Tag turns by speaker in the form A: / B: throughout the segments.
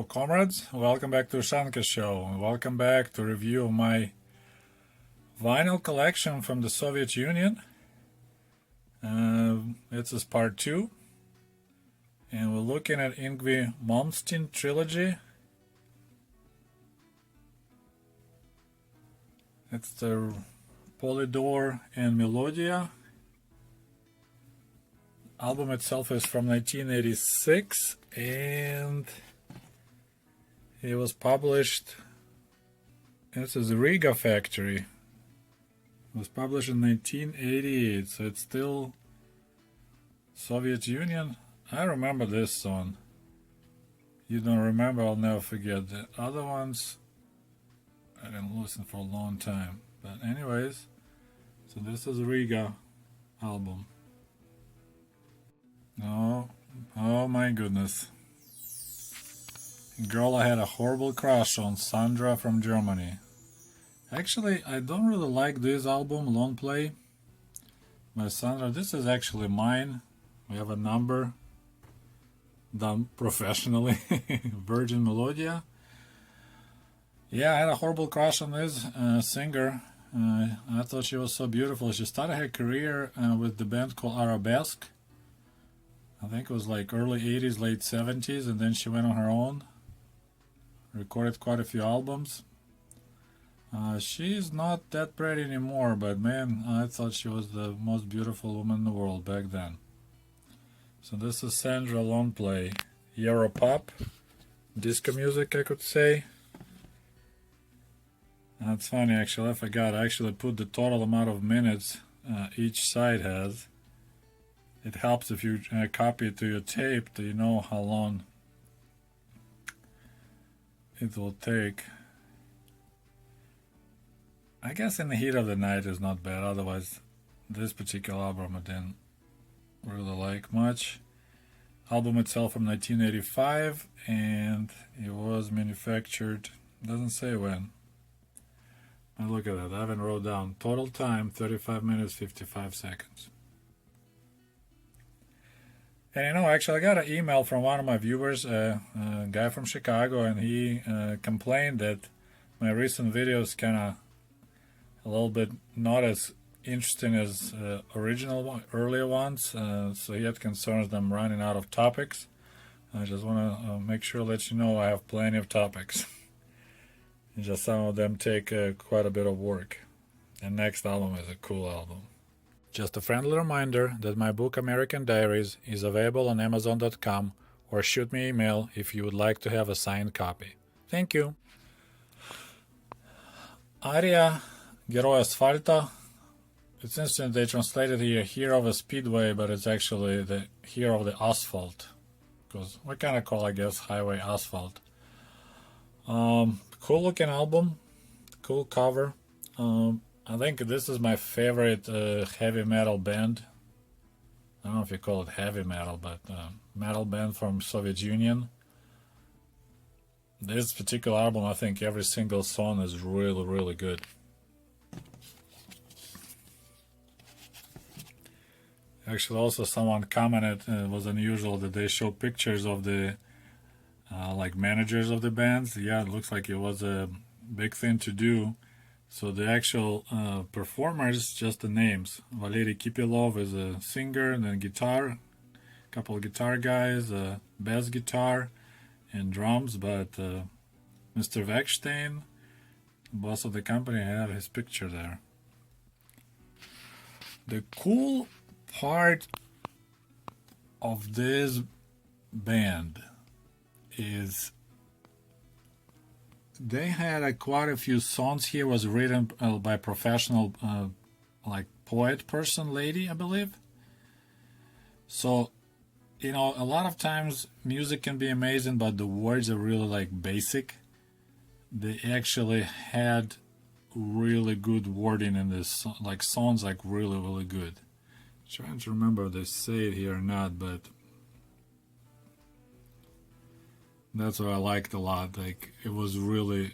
A: Hello, comrades. Welcome back to Ushanka Show. Welcome back to review of my vinyl collection from the Soviet Union. This is part 2. And we're looking at Yngwie Malmsteen trilogy. It's the Polydor and Melodia. Album itself is from 1986 and it was published, this is Riga Factory. It was published in 1988, so it's still Soviet Union. I remember this song. You don't remember, I'll never forget. The other ones I didn't listen for a long time. But anyways, so this is Riga album. Oh my goodness. Girl I had a horrible crush on, Sandra from Germany. Actually, I don't really like this album, Long Play by Sandra. This is actually mine. We have a number done professionally. Virgin Melodia. Yeah, I had a horrible crush on this singer. I thought she was so beautiful. She started her career with the band called Arabesque. I think it was like early 80s, late 70s, and then she went on her own. Recorded quite a few albums. She's not that pretty anymore, but man, I thought she was the most beautiful woman in the world back then. So this is Sandra Long Play. Europop. Disco music, I could say. That's funny, actually, I forgot. I actually put the total amount of minutes each side has. It helps if you copy it to your tape, that you know how long it will take. I guess In the Heat of the Night is not bad, otherwise this particular album I didn't really like much. Album itself from 1985, and it was manufactured, doesn't say when. Now look at that, I haven't wrote down. Total time, 35 minutes, 55 seconds. And you know, actually, I got an email from one of my viewers, a guy from Chicago, and he complained that my recent videos kind of a little bit not as interesting as earlier ones. So he had concerns that I'm running out of topics. I just want to make sure, let you know I have plenty of topics. Just some of them take quite a bit of work. And next album is a cool album. Just a friendly reminder that my book American Diaries is available on Amazon.com, or shoot me an email if you would like to have a signed copy. Thank you. Aria, Герой Асфальта. It's interesting they translated here Hero of a Speedway, but it's actually the Hero of the Asphalt. Because we kind of call, I guess, Highway Asphalt. Cool looking album. Cool cover. I think this is my favorite heavy metal band. I don't know if you call it heavy metal, but metal band from Soviet Union. This particular album, I think every single song is really, really good. Actually, also someone commented it was unusual that they show pictures of the like managers of the bands. Yeah, it looks like it was a big thing to do. So the actual performers, just the names. Valery Kipelov is a singer, and then guitar, a couple of guitar guys, bass guitar, and drums. But Mr. Weckstein, boss of the company, had his picture there. The cool part of this band is they had quite a few songs here was written by professional like poet person lady, I believe. So you know, a lot of times music can be amazing, but the words are really like basic. They actually had really good wording in this, like songs like really, really good. Trying to remember if they say it here or not, but that's what I liked a lot. Like, it was really,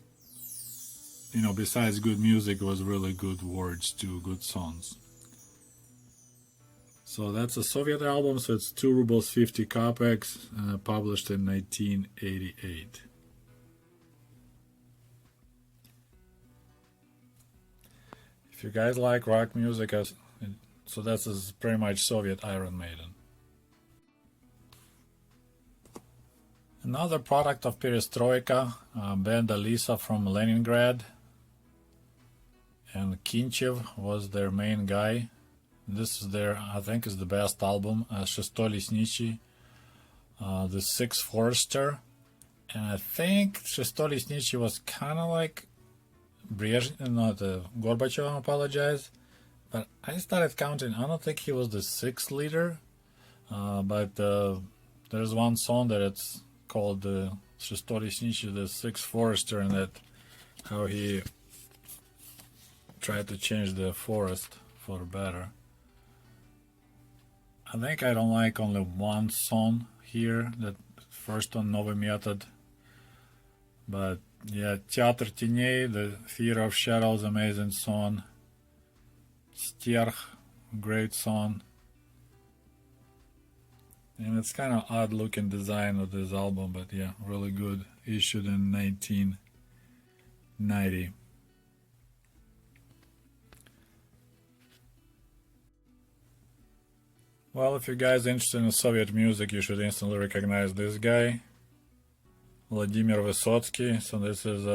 A: you know, besides good music, it was really good words too, good songs. So that's a Soviet album, so it's 2 rubles 50 kopecks, published in 1988. If you guys like rock music, so this is pretty much Soviet Iron Maiden. Another product of Perestroika, band Alisa from Leningrad, and Kinchev was their main guy. This is their, I think, is the best album, Шестой Лесничий, the Sixth Forester, and I think Шестой Лесничий was kind of like Gorbachev, I apologize, but I started counting. I don't think he was the sixth leader, but there's one song that it's called Шестой Лесничий, the Sixth Forester, and that how he tried to change the forest for better. I think I don't like only one song here, that first one, Новый метод, but yeah, Театр теней, the Theater of Shadows, amazing song. Sтерх, great song. And it's kind of odd looking design of this album, but yeah, really good. Issued in 1990. Well, if you guys are interested in Soviet music, you should instantly recognize this guy, Vladimir Vysotsky. So this is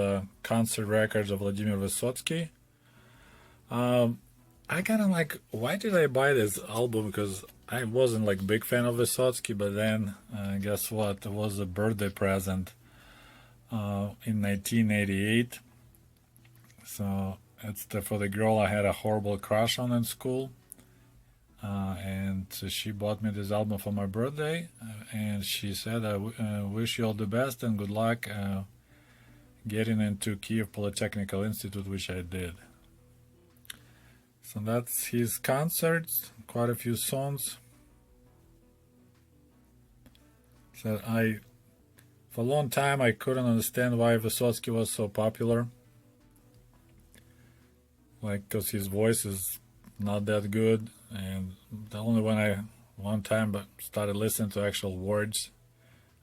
A: concert records of Vladimir Vysotsky. I kind of like, why did I buy this album? Because I wasn't like big fan of Vysotsky, but then guess what? It was a birthday present in 1988. So it's for the girl I had a horrible crush on in school. And so she bought me this album for my birthday, and she said, I wish you all the best and good luck getting into Kiev Polytechnical Institute, which I did. So that's his concerts, quite a few songs. So for a long time, I couldn't understand why Vysotsky was so popular. Like, because his voice is not that good, and the only when I one time but started listening to actual words,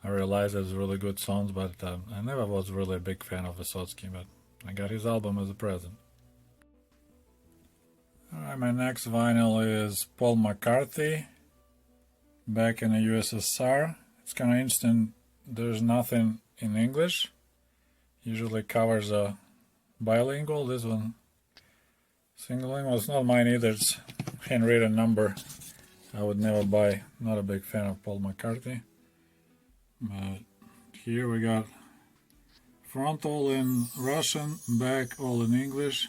A: I realized it was really good songs. But I never was really a big fan of Vysotsky, but I got his album as a present. Alright, my next vinyl is Paul McCarthy, Back in the USSR. It's kind of interesting, there's nothing in English. Usually covers a bilingual. This one single lingual. It's not mine either, it's handwritten number. I would never buy, not a big fan of Paul McCarthy. But here we got front all in Russian, back all in English.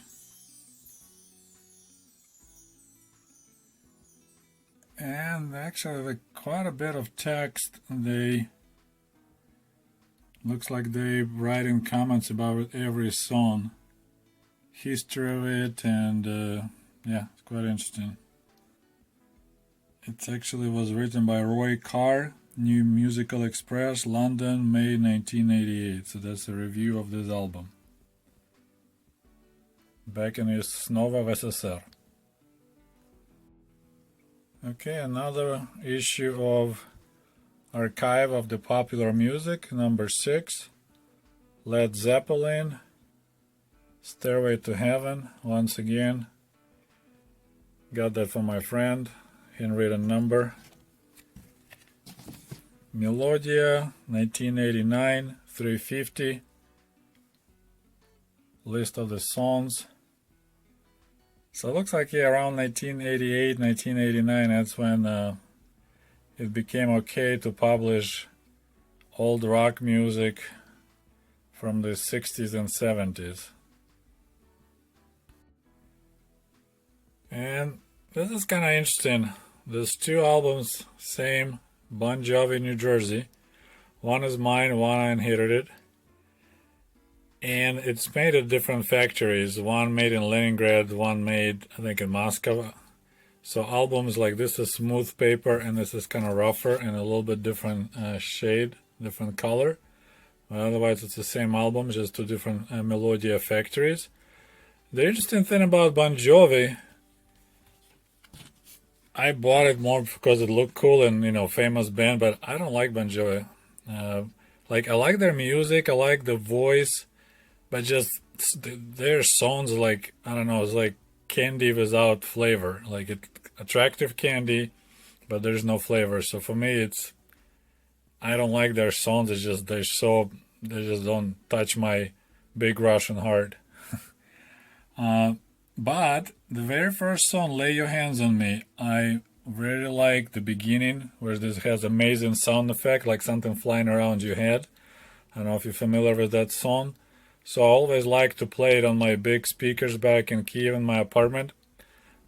A: And actually have quite a bit of text. They looks like they writing comments about every song, history of it, and yeah, it's quite interesting. It actually was written by Roy Carr, New Musical Express, London, May 1988. So that's a review of this album. Back in his Snova в СССР. Okay, another issue of Archive of the Popular Music, number 6. Led Zeppelin, Stairway to Heaven, once again. Got that from my friend, handwritten number. Melodia, 1989, 350. List of the songs. So it looks like, yeah, around 1988, 1989, that's when it became okay to publish old rock music from the 60s and 70s. And this is kind of interesting. There's two albums, same, Bon Jovi, New Jersey. One is mine, one I inherited. And it's made at different factories. One made in Leningrad, one made, I think, in Moscow. So albums like this is smooth paper, and this is kind of rougher and a little bit different shade, different color. But otherwise, it's the same album, just two different Melodia factories. The interesting thing about Bon Jovi, I bought it more because it looked cool and, you know, famous band, but I don't like Bon Jovi. Like, I like their music, I like the voice, but just their songs, like, I don't know, it's like candy without flavor. Like attractive candy, but there's no flavor. So for me, I don't like their songs. It's just they just don't touch my big Russian heart. But the very first song, "Lay Your Hands on Me," I really like the beginning, where this has amazing sound effect, like something flying around your head. I don't know if you're familiar with that song. So I always like to play it on my big speakers back in Kiev in my apartment.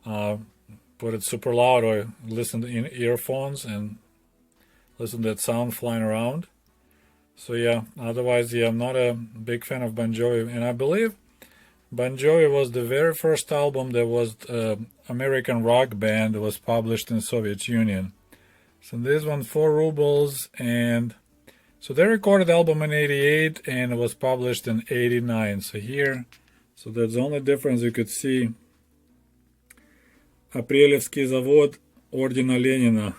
A: Put it super loud or listen in earphones and listen to that sound flying around. So yeah, otherwise, yeah, I'm not a big fan of Bon Jovi. And I believe Bon Jovi was the very first album that was American rock band that was published in Soviet Union. So this one, 4 rubles, and so they recorded the album in 88 and it was published in 89. So here, so that's the only difference you could see. Апрелевский завод Ордена Ленина.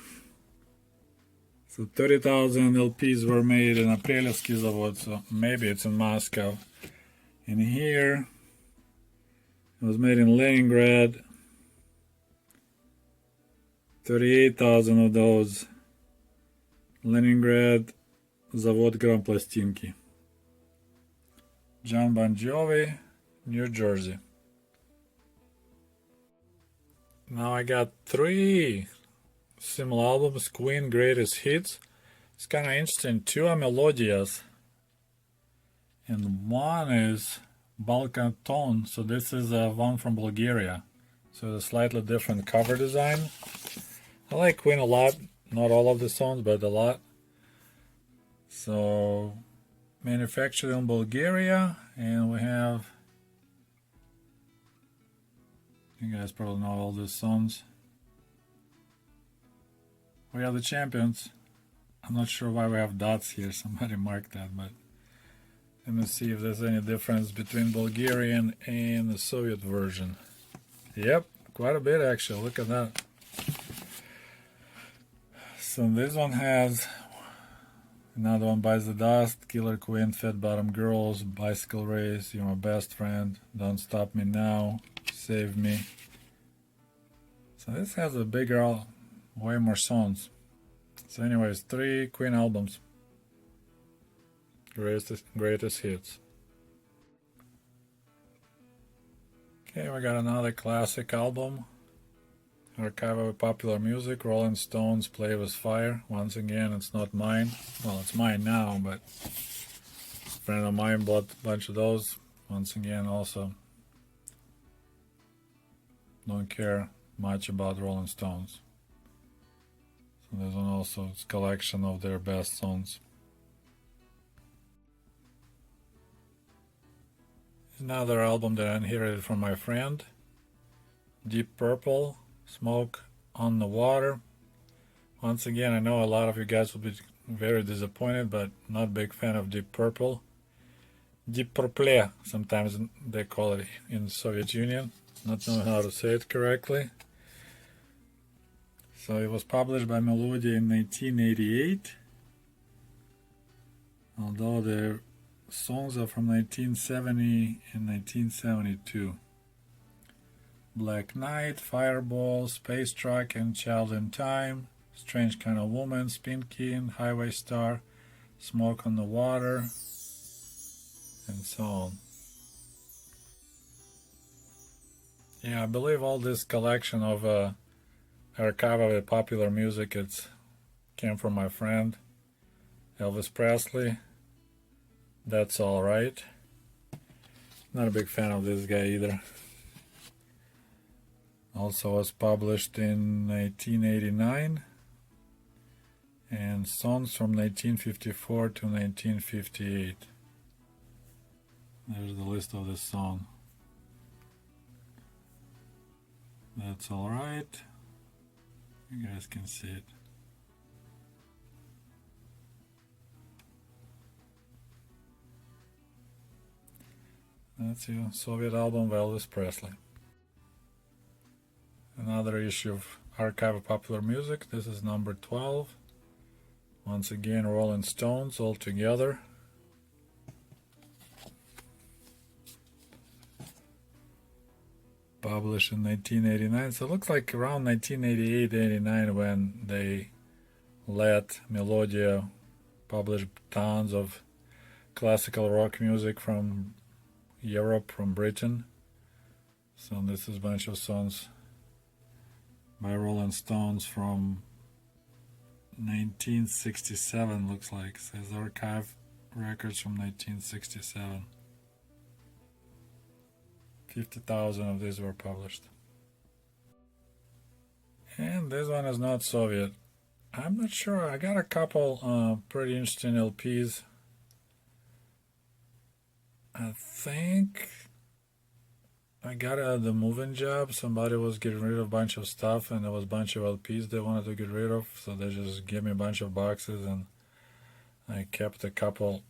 A: So 30,000 LPs were made in Апрелевский завод, so maybe it's in Moscow. And here, it was made in Leningrad. 38,000 of those. Leningrad, Завод Грампластинки. John Bon Jovi, New Jersey. Now I got 3 similar albums, Queen Greatest Hits. It's kind of interesting. 2 are melodias, and one is Balkan Tone. So this is one from Bulgaria. So a slightly different cover design. I like Queen a lot. Not all of the songs, but a lot. So manufactured in Bulgaria, and we have, you guys probably know all these songs. We are the champions. I'm not sure why we have dots here. Somebody marked that, but let me see if there's any difference between Bulgarian and the Soviet version. Yep, quite a bit actually. Look at that. So this one has another one, Bites the Dust, Killer Queen, Fat Bottom Girls, Bicycle Race, You're My Best Friend, Don't Stop Me Now, Save Me. So this has a bigger, way more songs. So anyways, 3 Queen albums. Greatest hits. Okay, we got another classic album. Archive of Popular Music, Rolling Stones, Play With Fire. Once again, it's not mine. Well, it's mine now, but a friend of mine bought a bunch of those. Once again, also don't care much about Rolling Stones. So there's one also, it's a collection of their best songs. Another album that I inherited from my friend, Deep Purple, Smoke on the Water. Once again, I know a lot of you guys will be very disappointed, but not a big fan of Deep Purple. Deep Purple, sometimes they call it in the Soviet Union. Not knowing how to say it correctly. So it was published by Melodia in 1988. Although the songs are from 1970 and 1972. Black Knight, Fireball, Space Truck and Child in Time, Strange Kind of Woman, Spin King, Highway Star, Smoke on the Water, and so on. Yeah, I believe all this collection of archive of popular music came from my friend Elvis Presley. That's Alright. Not a big fan of this guy either. Also was published in 1989, and songs from 1954 to 1958. There's the list of this song. That's Alright. You guys can see it. That's your Soviet album by Elvis Presley. Another issue of Archive of Popular Music. This is number 12. Once again, Rolling Stones all together. published in 1989. So it looks like around 1988-89 when they let Melodia publish tons of classical rock music from Europe, from Britain. So this is a bunch of songs by Rolling Stones from 1967, looks like. It says archive records from 1967. 50,000 of these were published. And this one is not Soviet. I'm not sure. I got a couple pretty interesting LPs. I think I got the moving job. Somebody was getting rid of a bunch of stuff, and there was a bunch of LPs they wanted to get rid of, so they just gave me a bunch of boxes, and I kept a couple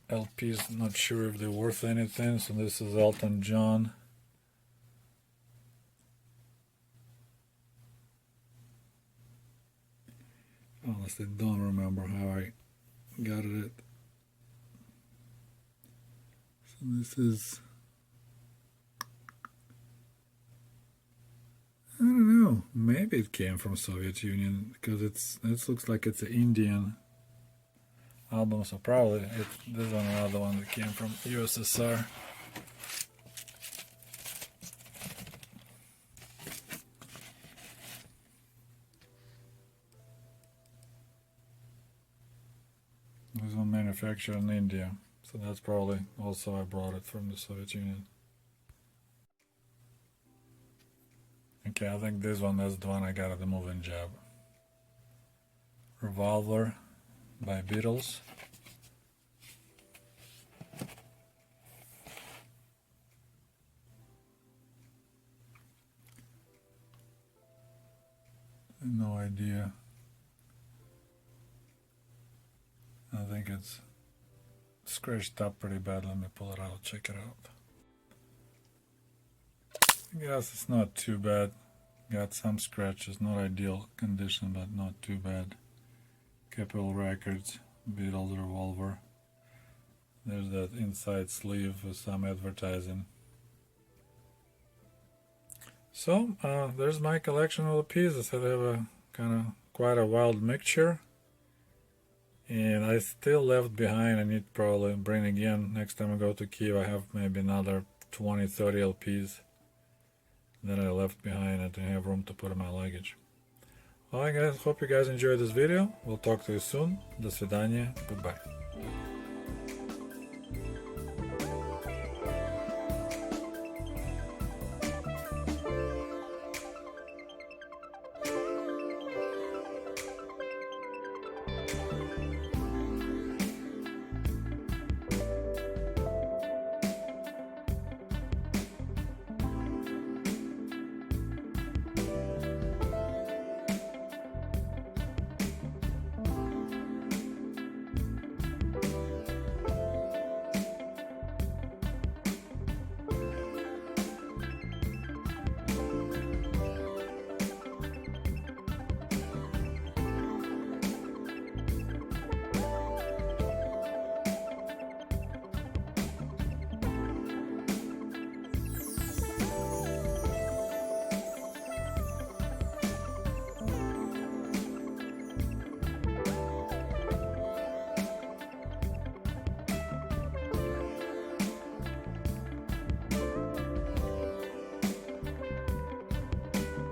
A: LPs. Not sure if they're worth anything. So this is Elton John. Honestly, don't remember how I got it. So this is, I don't know, maybe it came from Soviet Union because it looks like it's an Indian album, so probably this one another one that came from USSR. This one manufactured in India, so that's probably also I brought it from the Soviet Union. Okay, I think this one is the one I got at the moving job. Revolver by Beatles. No idea. I think it's scratched up pretty bad. Let me pull it out, check it out. I guess it's not too bad. Got some scratches, not ideal condition, but not too bad. Capitol Records, Beatles Revolver. There's that inside sleeve with some advertising. So, there's my collection of LPs. I said I have a kind of quite a wild mixture. And I still left behind, I need to probably bring again, next time I go to Kiev, I have maybe another 20-30 LPs that I left behind and I have room to put in my luggage. Alright guys, hope you guys enjoyed this video. We'll talk to you soon. До свидания. Goodbye.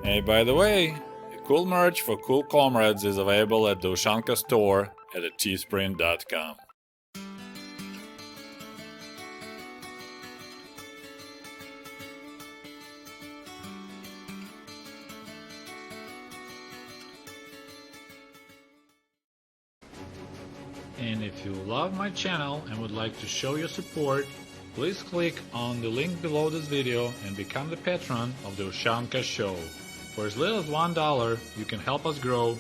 A: Hey, by the way, cool merch for cool comrades is available at the Ushanka store at teespring.com. And if you love my channel and would like to show your support, please click on the link below this video and become the patron of the Ushanka Show. For as little as $1, you can help us grow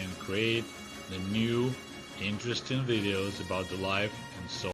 A: and create the new, interesting videos about the life and soul